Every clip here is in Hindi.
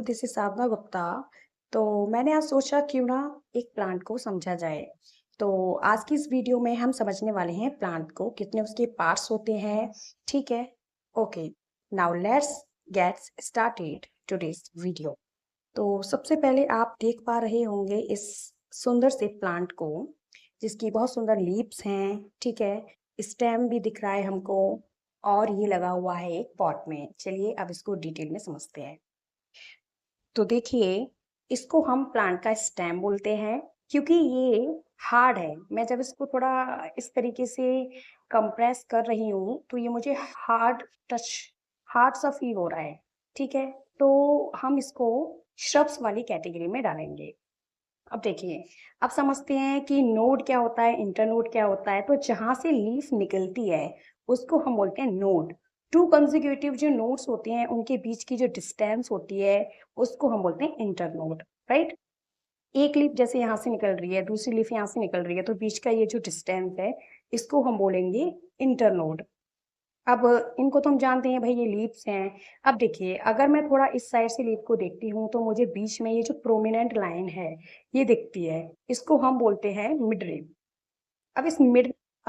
दिस इज साधना गुप्ता। तो मैंने आज सोचा क्यों ना एक प्लांट को समझा जाए। तो आज की इस वीडियो में हम समझने वाले हैं प्लांट को, कितने उसके पार्ट्स होते हैं। ठीक है, okay. Now let's get started today's video. तो सबसे पहले आप देख पा रहे होंगे इस सुंदर से प्लांट को, जिसकी बहुत सुंदर लीव्स हैं। ठीक है, स्टेम भी दिख रहा है हमको, और ये लगा हुआ है एक पॉट में। चलिए अब इसको डिटेल में समझते हैं। तो देखिए, इसको हम प्लांट का स्टेम बोलते हैं, क्योंकि ये हार्ड है। मैं जब इसको थोड़ा इस तरीके से कंप्रेस कर रही हूँ तो ये मुझे हार्ड टच, हार्ड सा फील हो रहा है। ठीक है, तो हम इसको श्रब्स वाली कैटेगरी में डालेंगे। अब देखिए, अब समझते हैं कि नोड क्या होता है, इंटरनोड क्या होता है। तो जहां से लीफ निकलती है उसको हम बोलते हैं नोड। टू कंसेक्यूटिव जो नोड्स होते हैं उनके बीच की जो डिस्टेंस होती है उसको हम बोलते हैं इंटरनोड। राइट, एक लीफ जैसे यहाँ से निकल रही है, दूसरी लीफ यहाँ से निकल रही है, तो बीच का ये जो डिस्टेंस है इसको हम बोलेंगे इंटरनोड। अब इनको तो हम जानते हैं भाई, ये लीव्स हैं। अब देखिए, अगर मैं थोड़ा इस साइड से लीफ को देखती हूँ तो मुझे बीच में ये जो प्रोमिनेंट लाइन है ये दिखती है। इसको हम बोलते हैं मिडरिप। अब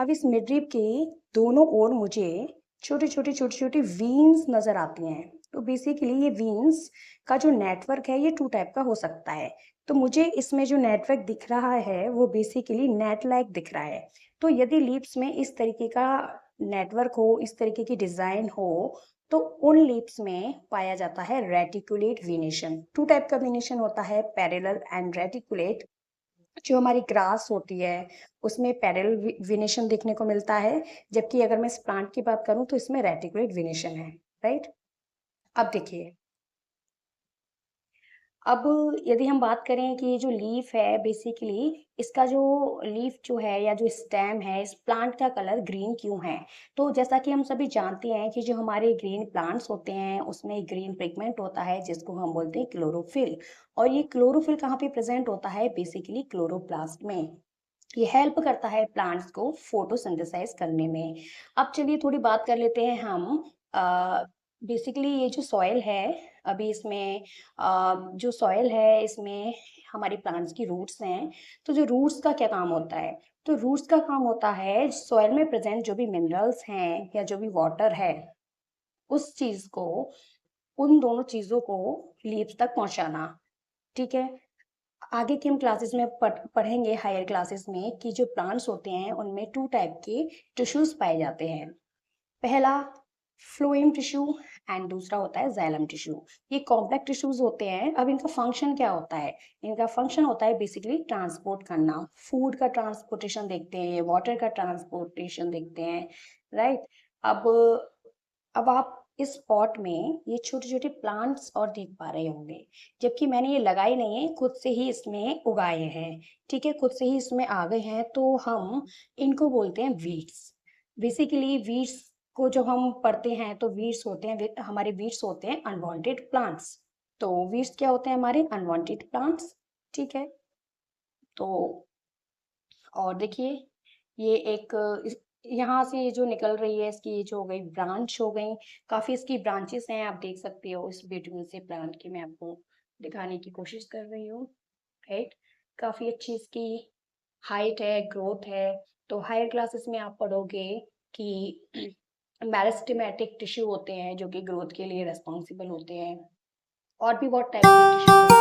इस मिडरिप के दोनों ओर मुझे छोटे छोटे वीन्स नजर आती हैं। तो बेसिकली ये वीन्स का जो नेटवर्क है ये टू टाइप का हो सकता है। तो मुझे इसमें जो नेटवर्क दिख रहा है वो बेसिकली नेट लाइक दिख रहा है। तो यदि लीव्स में इस तरीके का नेटवर्क हो, इस तरीके की डिजाइन हो, तो उन लीव्स में पाया जाता है रेटिकुलेट वीनेशन। टू टाइप का वीनेशन होता है, पैरेलल एंड रेटिकुलेट। जो हमारी ग्रास होती है उसमें पैरेलल वीनेशन देखने को मिलता है, जबकि अगर मैं इस प्लांट की बात करूं तो इसमें रेटिकुलेट वीनेशन है। राइट, अब देखिए, अब यदि हम बात करें कि ये जो लीफ है बेसिकली, इसका जो लीफ जो है या जो स्टेम है, इस प्लांट का कलर ग्रीन क्यों है। तो जैसा कि हम सभी जानते हैं कि जो हमारे ग्रीन प्लांट्स होते हैं उसमें ग्रीन पिगमेंट होता है जिसको हम बोलते हैं क्लोरोफिल। और ये क्लोरोफिल कहाँ पे प्रेजेंट होता है, बेसिकली क्लोरोप्लास्ट में। ये हेल्प करता है प्लांट्स को फोटोसिंथेसाइज करने में। अब चलिए थोड़ी बात कर लेते हैं हम। बेसिकली ये जो सॉइल है, अभी इसमें जो सॉइल है इसमें हमारे प्लांट्स की रूट्स हैं। तो जो रूट्स का क्या काम होता है, तो रूट्स का काम होता है सॉइल में प्रेजेंट जो भी मिनरल्स हैं या जो भी वाटर है उस चीज को, उन दोनों चीजों को लीव्स तक पहुंचाना। ठीक है, आगे की हम क्लासेस में पढ़ेंगे, हायर क्लासेस में, कि जो प्लांट्स होते हैं उनमें टू टाइप के टिश्यूज पाए जाते हैं। पहला फ्लोएम टिश्यू एंड दूसरा होता है जाइलम टिश्यू। ये कॉम्प्लेक्स टिश्यूज होते हैं। अब इनका फंक्शन क्या होता है, इनका फंक्शन होता है बेसिकली ट्रांसपोर्ट करना। फूड का ट्रांसपोर्टेशन देखते हैं, वाटर का ट्रांसपोर्टेशन देखते हैं। राइट, अब अब आप इस पॉट में ये छोटे छोटे प्लांट्स और देख पा रहे होंगे, जबकि मैंने ये लगाए नहीं है, खुद से ही इसमें उगाए हैं। ठीक है, खुद से ही इसमें आ गए हैं, तो हम इनको बोलते हैं वीड्स। बेसिकली वीड्स को जो हम पढ़ते हैं तो वीड्स होते हैं, हमारे वीड्स होते हैं अनवांटेड प्लांट्स। तो वीड्स क्या होते हैं, हमारे अनवांटेड प्लांट्स। ठीक है, तो और देखिए, ये एक यहाँ से ये जो निकल रही है इसकी ये जो हो गई ब्रांच हो गई, काफी इसकी ब्रांचेस हैं, आप देख सकते हो इस ब्यूटीफुल से प्लांट की। मैं आपको दिखाने की कोशिश कर रही हूँ। राइट, काफी अच्छी इसकी हाइट है, ग्रोथ है। तो हायर क्लासेस में आप पढ़ोगे कि मेरिस्टेमेटिक टिश्यू होते हैं जो कि ग्रोथ के लिए रेस्पॉन्सिबल होते हैं, और भी बहुत टाइप के टिश्यू